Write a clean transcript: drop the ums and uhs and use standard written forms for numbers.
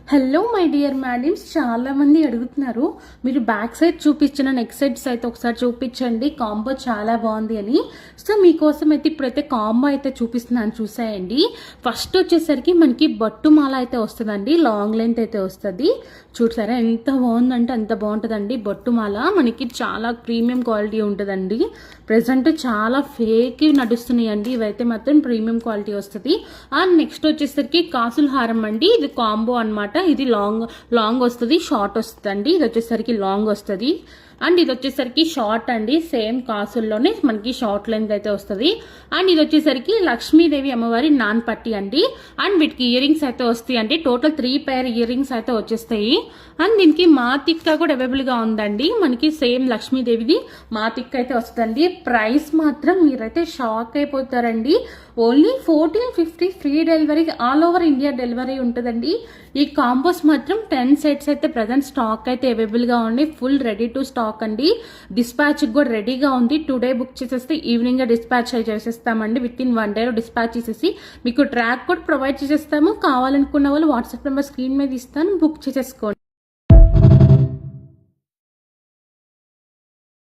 Hello my dear madams, చాలా మంది అడుగుతున్నారు మీరు బ్యాక్ సైడ్ చూపించిన నెక్ సెట్స్ అయితే ఒకసారి చూపించండి, కాంబో చాలా బాగుంది అని. సో మీకోసం అయితే ఇప్పుడైతే కాంబో అయితే చూపిస్తున్నాను, చూసేయండి. ఫస్ట్ వచ్చేసరికి మనకి బొట్టు మాల అయితే వస్తుందండి, లాంగ్ లెంత్ అయితే వస్తుంది. చూసారా ఎంత బాగుందంటే అంత బాగుంటుందండి. బొట్టు మాల మనకి చాలా ప్రీమియం క్వాలిటీ ఉంటుందండి. ప్రజెంట్ చాలా ఫేక్ నడుస్తున్నాయండి, ఇవైతే మాత్రం ప్రీమియం క్వాలిటీ వస్తుంది. అండ్ నెక్స్ట్ వచ్చేసరికి కాసుల హారం అండి, ఇది కాంబో అనమాట. ఇది లాంగ్ వస్తుంది, షార్ట్ వస్తుంది అండి. ఇది వచ్చేసరికి లాంగ్ వస్తుంది అండ్ ఇది వచ్చేసరికి షార్ట్ అండి. సేమ్ కాసుల్లోనే మనకి షార్ట్ లెంత్ అయితే వస్తుంది. అండ్ ఇది వచ్చేసరికి లక్ష్మీదేవి అమ్మవారి నాన్ పట్టి అండి. అండ్ వీటికి ఇయర్ రింగ్స్ అయితే వస్తాయి అండి. టోటల్ 3 పేర్ ఇయర్ రింగ్స్ అయితే వచ్చేస్తాయి. అండ్ దీనికి మాతిక్క కూడా అవైలబుల్గా ఉందండి. మనకి సేమ్ లక్ష్మీదేవిది మాతిక్క అయితే వస్తుందండి. ప్రైస్ మాత్రం మీరైతే షాక్ అయిపోతారండి. Only 1450 free delivery, all over India delivery ఉంటుందండి. ఈ కాంబోస్ మాత్రం 10 సెట్స్ అయితే ప్రజెంట్ స్టాక్ అయితే అవైలబుల్గా ఉంది. ఫుల్ రెడీ టు స్టాక్ అండి. డిస్పాచ్ కూడా రెడీగా ఉంది. టుడే బుక్ చేసేస్తే ఈవినింగ్ డిస్పాచ్ చేసేస్తామండి. విత్ ఇన్ 1 డేలో డిస్పాచ్ చేసేసి మీకు ట్రాక్ కూడా ప్రొవైడ్ చేసేస్తాము. కావాలనుకున్న వాళ్ళు వాట్సాప్ నెంబర్ స్క్రీన్ మీద ఇస్తాను, బుక్ చేసేసుకోండి.